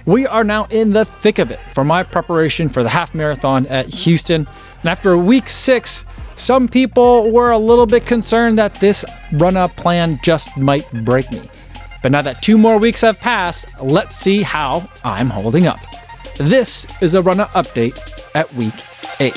We are now in the thick of it for my preparation for the half marathon at Houston. And after week 6, some people were a little bit concerned that this Runna plan just might break me. But now that 2 more weeks have passed, let's see how I'm holding up. This is a Runna update at week 8.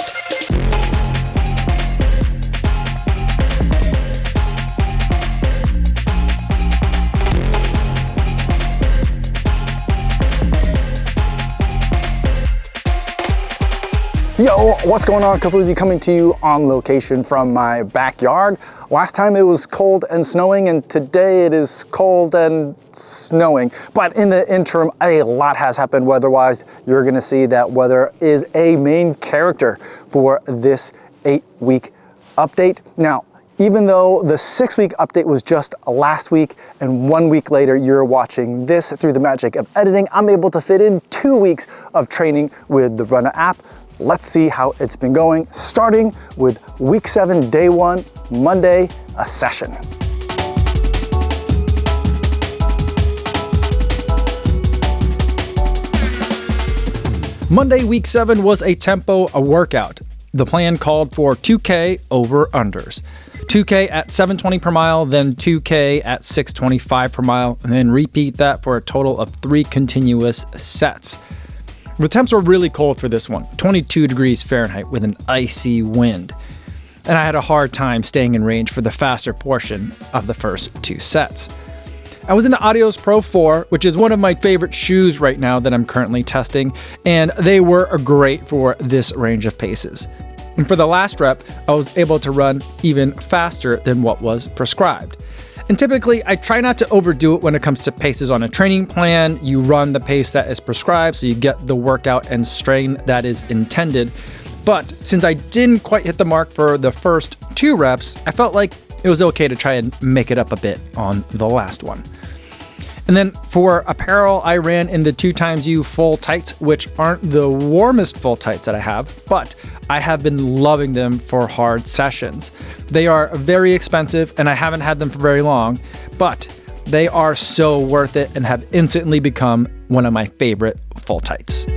Yo, what's going on? Kafuzi coming to you on location from my backyard. Last time it was cold and snowing, and today it is cold and snowing. But in the interim, a lot has happened weather-wise. You're gonna see that weather is a main character for this 8-week update. Now, even though the 6-week update was just last week and 1 week later you're watching this through the magic of editing, I'm able to fit in 2 weeks of training with the Runna app. Let's see how it's been going, starting with week 7, day 1, Monday, a session. Monday, week 7 was a tempo workout. The plan called for 2K over unders. 2K at 720 per mile, then 2K at 625 per mile, and then repeat that for a total of 3 continuous sets. The temps were really cold for this one, 22 degrees Fahrenheit with an icy wind. And I had a hard time staying in range for the faster portion of the first 2 sets. I was in the Adios Pro 4, which is one of my favorite shoes right now that I'm currently testing, and they were great for this range of paces. And for the last rep, I was able to run even faster than what was prescribed. And typically, I try not to overdo it when it comes to paces on a training plan. You run the pace that is prescribed, so you get the workout and strain that is intended. But since I didn't quite hit the mark for the first 2 reps, I felt like it was okay to try and make it up a bit on the last one. And then for apparel, I ran in the 2XU full tights, which aren't the warmest full tights that I have, but I have been loving them for hard sessions. They are very expensive and I haven't had them for very long, but they are so worth it and have instantly become one of my favorite full tights.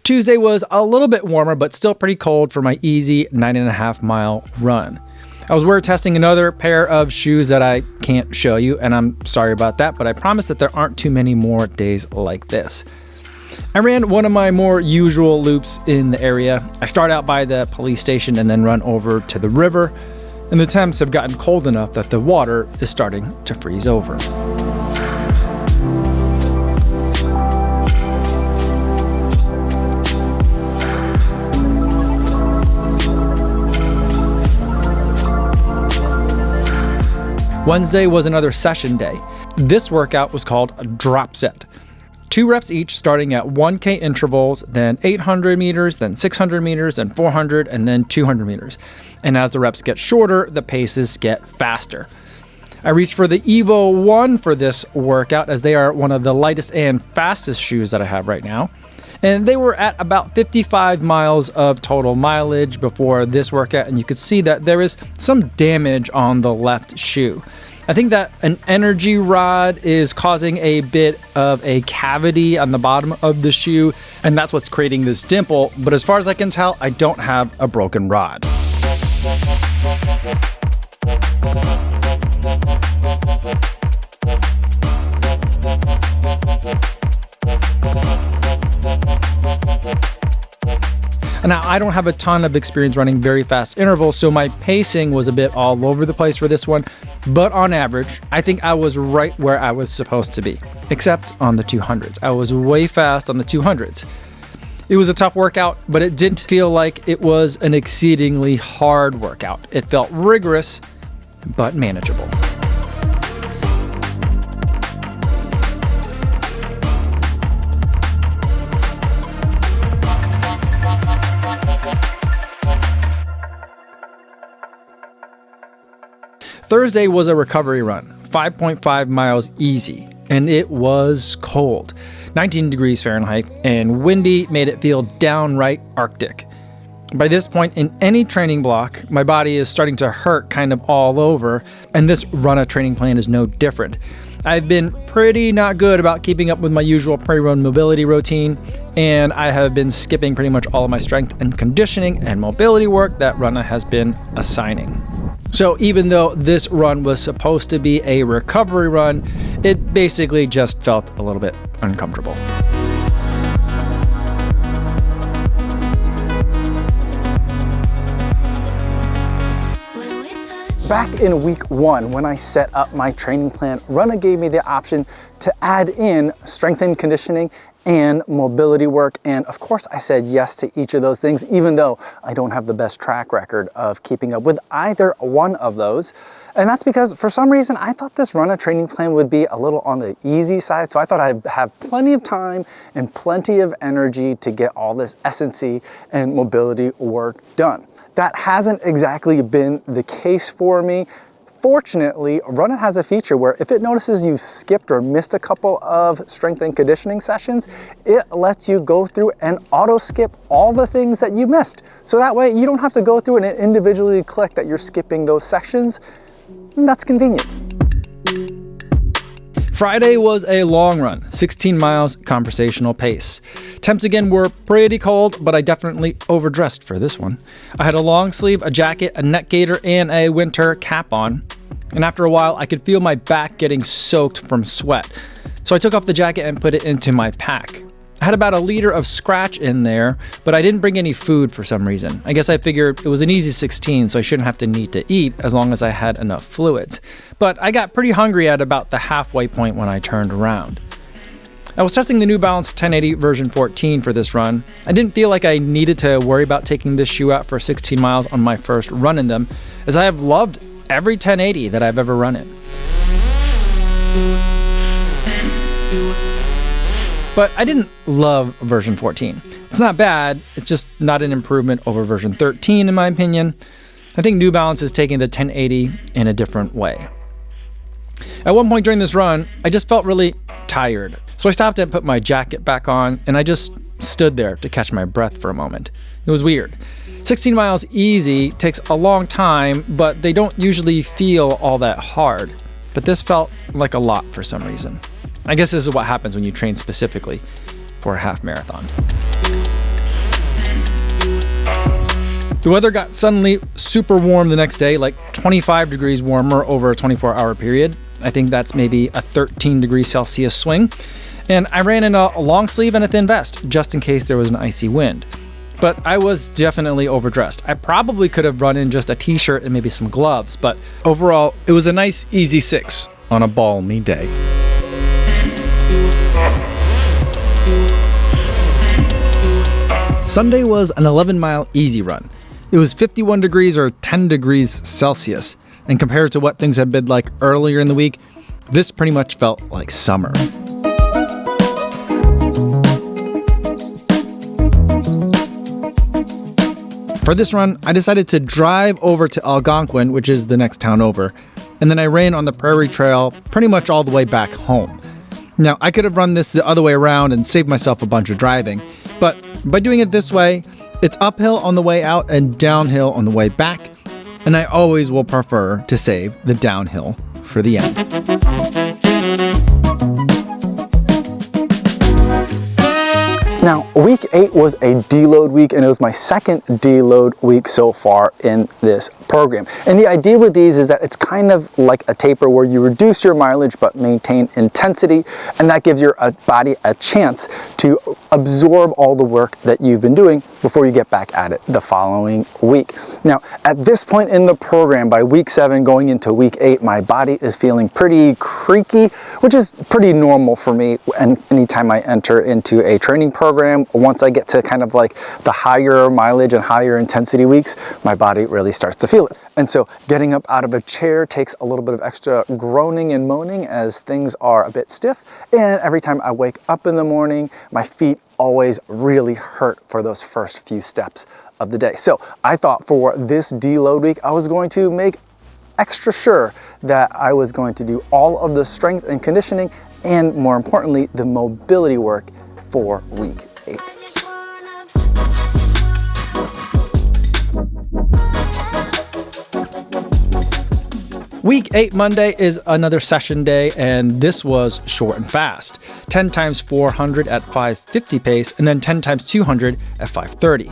Tuesday was a little bit warmer, but still pretty cold for my easy 9.5 mile run. I was wear testing another pair of shoes that I can't show you, and I'm sorry about that, but I promise that there aren't too many more days like this. I ran one of my more usual loops in the area. I start out by the police station and then run over to the river, and the temps have gotten cold enough that the water is starting to freeze over. Wednesday was another session day. This workout was called a drop set. 2 reps each, starting at 1K intervals, then 800 meters, then 600 meters, then 400, and then 200 meters. And as the reps get shorter, the paces get faster. I reached for the Evo 1 for this workout, as they are one of the lightest and fastest shoes that I have right now. And they were at about 55 miles of total mileage before this workout, and you could see that there is some damage on the left shoe. I think that an energy rod is causing a bit of a cavity on the bottom of the shoe, and that's what's creating this dimple, but as far as I can tell, I don't have a broken rod. Now, I don't have a ton of experience running very fast intervals, so my pacing was a bit all over the place for this one, but on average, I think I was right where I was supposed to be, except on the 200s. I was way fast on the 200s. It was a tough workout, but it didn't feel like it was an exceedingly hard workout. It felt rigorous, but manageable. Thursday was a recovery run, 5.5 miles easy, and it was cold. 19 degrees Fahrenheit and windy made it feel downright Arctic. By this point in any training block, my body is starting to hurt kind of all over, and this Runna training plan is no different. I've been pretty not good about keeping up with my usual pre-run mobility routine, and I have been skipping pretty much all of my strength and conditioning and mobility work that Runna has been assigning. So even though this run was supposed to be a recovery run, it basically just felt a little bit uncomfortable. Back in week 1, when I set up my training plan, Runna gave me the option to add in strength and conditioning and mobility work. And of course, I said yes to each of those things, even though I don't have the best track record of keeping up with either one of those. And that's because for some reason, I thought this Runna training plan would be a little on the easy side. So I thought I'd have plenty of time and plenty of energy to get all this S&C and mobility work done. That hasn't exactly been the case for me. Fortunately, Runna has a feature where if it notices you skipped or missed a couple of strength and conditioning sessions, it lets you go through and auto skip all the things that you missed. So that way you don't have to go through and individually click that you're skipping those sections. And that's convenient. Friday was a long run, 16 miles conversational pace. Temps again were pretty cold, but I definitely overdressed for this one. I had a long sleeve, a jacket, a neck gaiter, and a winter cap on. And after a while, I could feel my back getting soaked from sweat. So I took off the jacket and put it into my pack. I had about a liter of scratch in there, but I didn't bring any food for some reason. I guess I figured it was an easy 16, so I shouldn't have to need to eat as long as I had enough fluids. But I got pretty hungry at about the halfway point when I turned around. I was testing the New Balance 1080 version 14 for this run. I didn't feel like I needed to worry about taking this shoe out for 16 miles on my first run in them, as I have loved every 1080 that I've ever run in. But I didn't love version 14. It's not bad, it's just not an improvement over version 13 in my opinion. I think New Balance is taking the 1080 in a different way. At one point during this run, I just felt really tired. So I stopped and put my jacket back on, and I just stood there to catch my breath for a moment. It was weird. 16 miles easy takes a long time, but they don't usually feel all that hard. But this felt like a lot for some reason. I guess this is what happens when you train specifically for a half marathon. The weather got suddenly super warm the next day, like 25 degrees warmer over a 24-hour period. I think that's maybe a 13 degrees Celsius swing. And I ran in a long sleeve and a thin vest, just in case there was an icy wind. But I was definitely overdressed. I probably could have run in just a t-shirt and maybe some gloves, but overall, it was a nice easy 6 on a balmy day. Sunday was an 11-mile easy run. It was 51 degrees or 10 degrees Celsius, and compared to what things had been like earlier in the week, this pretty much felt like summer. For this run, I decided to drive over to Algonquin, which is the next town over, and then I ran on the Prairie Trail pretty much all the way back home. Now, I could have run this the other way around and saved myself a bunch of driving, but by doing it this way, it's uphill on the way out and downhill on the way back, and I always will prefer to save the downhill for the end. Now, week 8 was a deload week, and it was my second deload week so far in this program. And the idea with these is that it's kind of like a taper where you reduce your mileage but maintain intensity, and that gives your body a chance to absorb all the work that you've been doing before you get back at it the following week. Now, at this point in the program, by week 7 going into week 8, my body is feeling pretty creaky, which is pretty normal for me and anytime I enter into a training program. Once I get to kind of like the higher mileage and higher intensity weeks, my body really starts to feel it. And so getting up out of a chair takes a little bit of extra groaning and moaning as things are a bit stiff. And every time I wake up in the morning, my feet always really hurt for those first few steps of the day. So I thought for this deload week, I was going to make extra sure that I was going to do all of the strength and conditioning and, more importantly, the mobility work for week 8. Week 8 Monday is another session day, and this was short and fast. 10 times 400 at 550 pace, and then 10 times 200 at 530.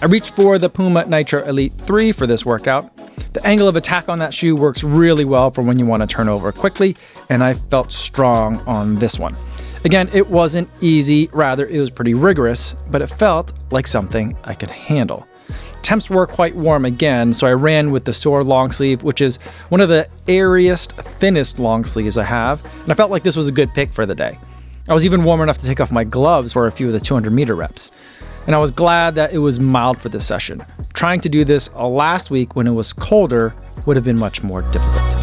I reached for the Puma Nitro Elite 3 for this workout. The angle of attack on that shoe works really well for when you want to turn over quickly, and I felt strong on this one. Again, it wasn't easy, rather it was pretty rigorous, but it felt like something I could handle. Temps were quite warm again, so I ran with the Soar long sleeve, which is one of the airiest, thinnest long sleeves I have, and I felt like this was a good pick for the day. I was even warm enough to take off my gloves for a few of the 200 meter reps. And I was glad that it was mild for this session. Trying to do this last week when it was colder would have been much more difficult.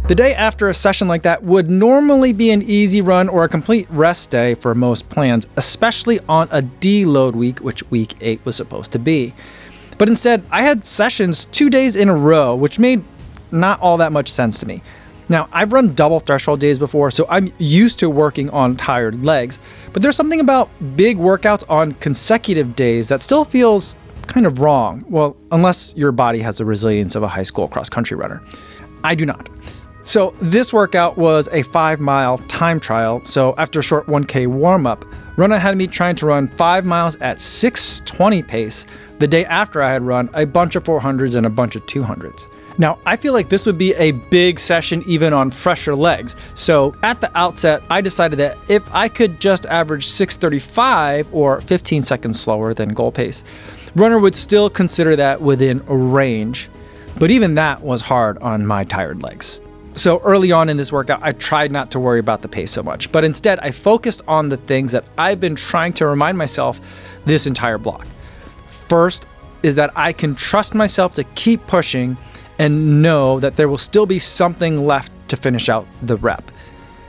The day after a session like that would normally be an easy run or a complete rest day for most plans, especially on a deload week, which week 8 was supposed to be. But instead, I had sessions 2 days in a row, which made not all that much sense to me. Now, I've run double threshold days before, so I'm used to working on tired legs, but there's something about big workouts on consecutive days that still feels kind of wrong. Well, unless your body has the resilience of a high school cross-country runner. I do not. So this workout was a 5-mile time trial. So after a short 1K warm-up, Runna had me trying to run 5 miles at 6:20 pace the day after I had run a bunch of 400s and a bunch of 200s. Now, I feel like this would be a big session even on fresher legs. So at the outset, I decided that if I could just average 6:35 or 15 seconds slower than goal pace, Runner would still consider that within a range. But even that was hard on my tired legs. So early on in this workout, I tried not to worry about the pace so much, but instead I focused on the things that I've been trying to remind myself this entire block. First is that I can trust myself to keep pushing and know that there will still be something left to finish out the rep.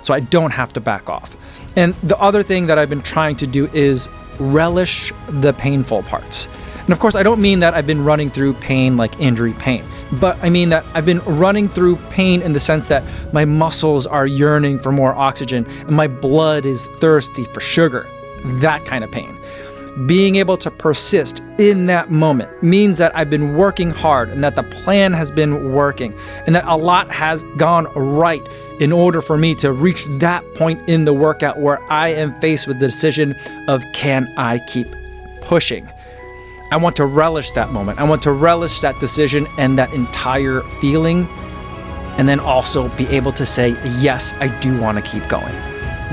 So I don't have to back off. And the other thing that I've been trying to do is relish the painful parts. And of course, I don't mean that I've been running through pain like injury pain, but I mean that I've been running through pain in the sense that my muscles are yearning for more oxygen and my blood is thirsty for sugar. That kind of pain. Being able to persist in that moment means that I've been working hard and that the plan has been working and that a lot has gone right in order for me to reach that point in the workout where I am faced with the decision of, can I keep pushing? I want to relish that moment. I want to relish that decision and that entire feeling, and then also be able to say, yes, I do want to keep going.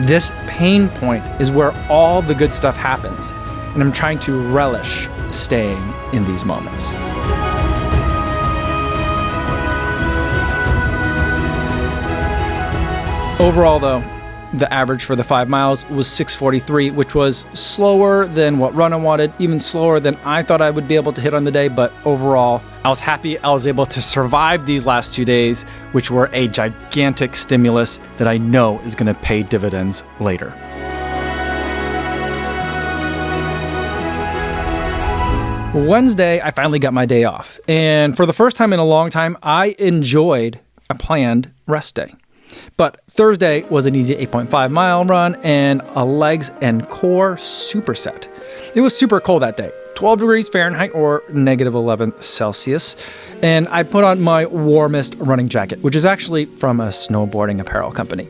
This pain point is where all the good stuff happens, and I'm trying to relish staying in these moments. Overall, though, the average for the 5 miles was 6:43, which was slower than what Runna wanted, even slower than I thought I would be able to hit on the day. But overall, I was happy I was able to survive these last 2 days, which were a gigantic stimulus that I know is going to pay dividends later. Wednesday, I finally got my day off. And for the first time in a long time, I enjoyed a planned rest day. But Thursday was an easy 8.5 mile run and a legs and core superset. It was super cold that day, 12 degrees Fahrenheit or -11 Celsius. And I put on my warmest running jacket, which is actually from a snowboarding apparel company.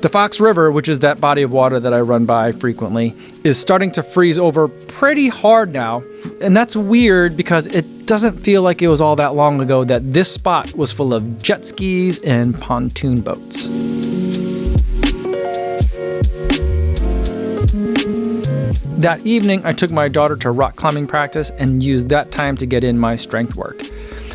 The Fox River, which is that body of water that I run by frequently, is starting to freeze over pretty hard now. And that's weird because it doesn't feel like it was all that long ago that this spot was full of jet skis and pontoon boats. That evening, I took my daughter to rock climbing practice and used that time to get in my strength work.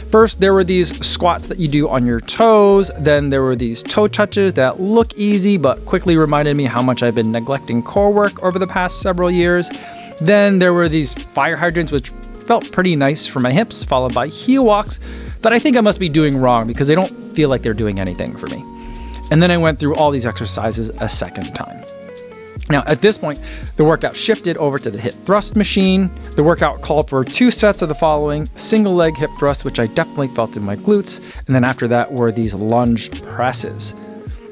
First, there were these squats that you do on your toes. Then there were these toe touches that look easy, but quickly reminded me how much I've been neglecting core work over the past several years. Then there were these fire hydrants, which felt pretty nice for my hips, followed by heel walks that I think I must be doing wrong because they don't feel like they're doing anything for me. And then I went through all these exercises a second time. Now, at this point, the workout shifted over to the hip thrust machine. The workout called for 2 sets of the following: single leg hip thrust, which I definitely felt in my glutes, and then after that were these lunge presses.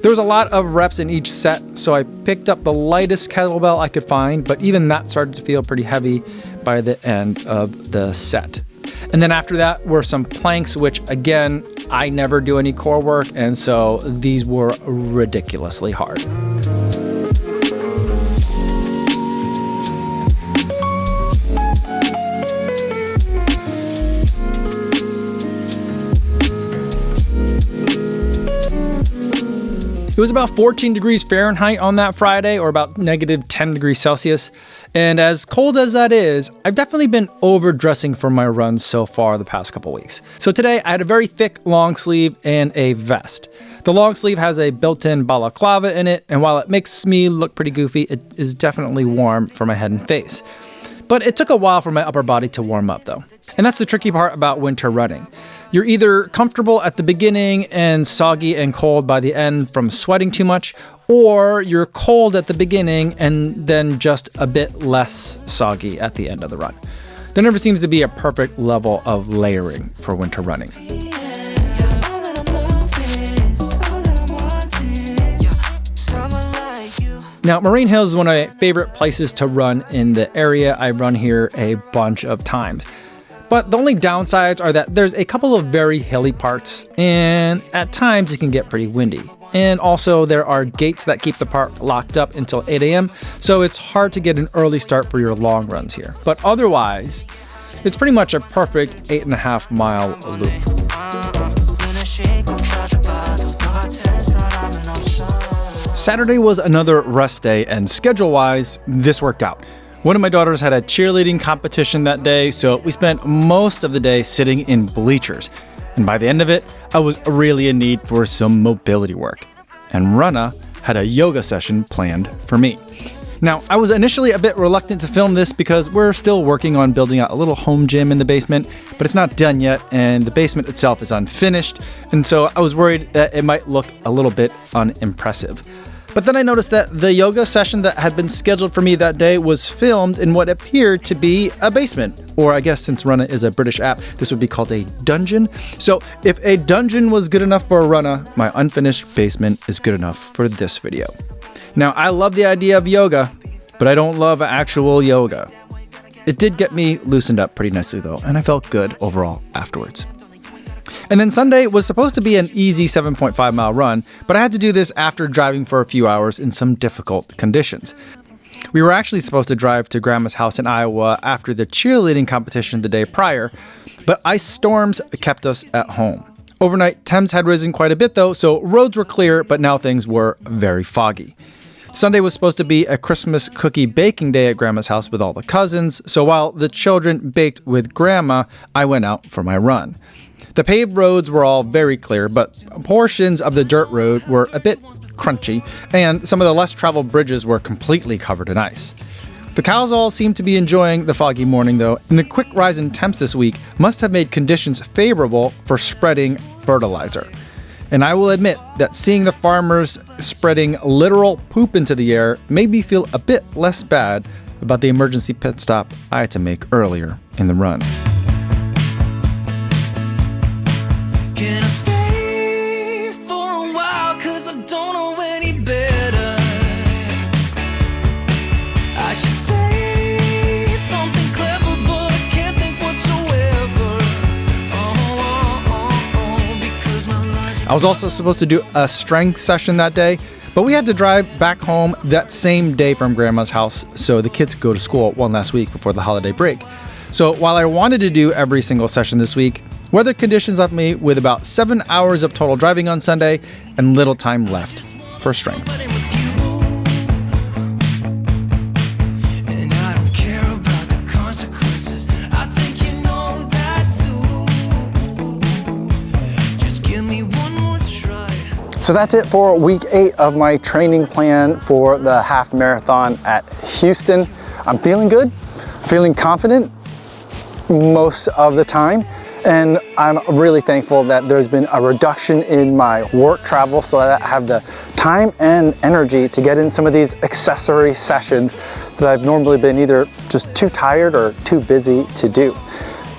There was a lot of reps in each set, so I picked up the lightest kettlebell I could find, but even that started to feel pretty heavy. by the end of the set. And then after that were some planks, which again, I never do any core work, and so these were ridiculously hard. It was about 14 degrees Fahrenheit on that Friday, or about negative 10 degrees Celsius. And as cold as that is, I've definitely been overdressing for my runs so far the past couple weeks. So today I had a very thick long sleeve and a vest. The long sleeve has a built-in balaclava in it, and while it makes me look pretty goofy, it is definitely warm for my head and face. But it took a while for my upper body to warm up though. And that's the tricky part about winter running. You're either comfortable at the beginning and soggy and cold by the end from sweating too much, or you're cold at the beginning and then just a bit less soggy at the end of the run. There never seems to be a perfect level of layering for winter running. Now, Moraine Hills is one of my favorite places to run in the area. I run here a bunch of times. But the only downsides are that there's a couple of very hilly parts, and at times it can get pretty windy. And also there are gates that keep the park locked up until 8 a.m., so it's hard to get an early start for your long runs here. But otherwise, it's pretty much a perfect 8.5 mile loop. Saturday was another rest day, and schedule-wise, this worked out. One of my daughters had a cheerleading competition that day, so we spent most of the day sitting in bleachers. And by the end of it, I was really in need for some mobility work. And Runna had a yoga session planned for me. Now, I was initially a bit reluctant to film this because we're still working on building out a little home gym in the basement, but it's not done yet, and the basement itself is unfinished, and so I was worried that it might look a little bit unimpressive. But then I noticed that the yoga session that had been scheduled for me that day was filmed in what appeared to be a basement. Or I guess since Runna is a British app, this would be called a dungeon. So if a dungeon was good enough for a Runna, my unfinished basement is good enough for this video. Now, I love the idea of yoga, but I don't love actual yoga. It did get me loosened up pretty nicely though, and I felt good overall afterwards. And then Sunday was supposed to be an easy 7.5 mile run, but I had to do this after driving for a few hours in some difficult conditions. We were actually supposed to drive to Grandma's house in Iowa after the cheerleading competition the day prior, but ice storms kept us at home. Overnight, temps had risen quite a bit though, so roads were clear, but now things were very foggy. Sunday was supposed to be a Christmas cookie baking day at Grandma's house with all the cousins, so while the children baked with Grandma, I went out for my run. The paved roads were all very clear, but portions of the dirt road were a bit crunchy, and some of the less traveled bridges were completely covered in ice. The cows all seemed to be enjoying the foggy morning though, and the quick rise in temps this week must have made conditions favorable for spreading fertilizer. And I will admit that seeing the farmers spreading literal poop into the air made me feel a bit less bad about the emergency pit stop I had to make earlier in the run. Can I stay for a while, 'cause I don't know any better. I should say something clever, but I can't think whatsoever. Because my logic. I was also supposed to do a strength session that day, but we had to drive back home that same day from Grandma's house, so the kids go to school one last week before the holiday break. So while I wanted to do every single session this week, weather conditions left me with about 7 hours of total driving on Sunday and little time left for strength. And I don't care about the consequences. I think you know that too. Just give me one more try. So that's it for week 8 of my training plan for the half marathon at Houston. I'm feeling good, feeling confident most of the time. And I'm really thankful that there's been a reduction in my work travel so that I have the time and energy to get in some of these accessory sessions that I've normally been either just too tired or too busy to do.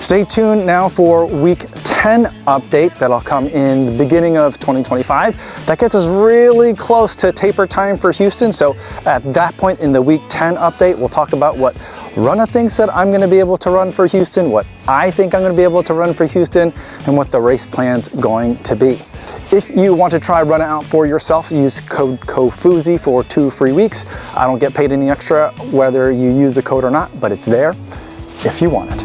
Stay tuned now for week 10 update that'll come in the beginning of 2025. That gets us really close to taper time for Houston. So at that point in the week 10 update, we'll talk about what Runna thinks that I'm going to be able to run for Houston, what I think I'm going to be able to run for Houston, and what the race plan's going to be. If you want to try Runna out for yourself, use code KOFUZI for 2 free weeks. I don't get paid any extra whether you use the code or not, but it's there if you want it.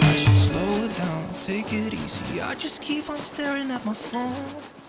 I should slow it down, take it easy. I just keep on staring at my phone.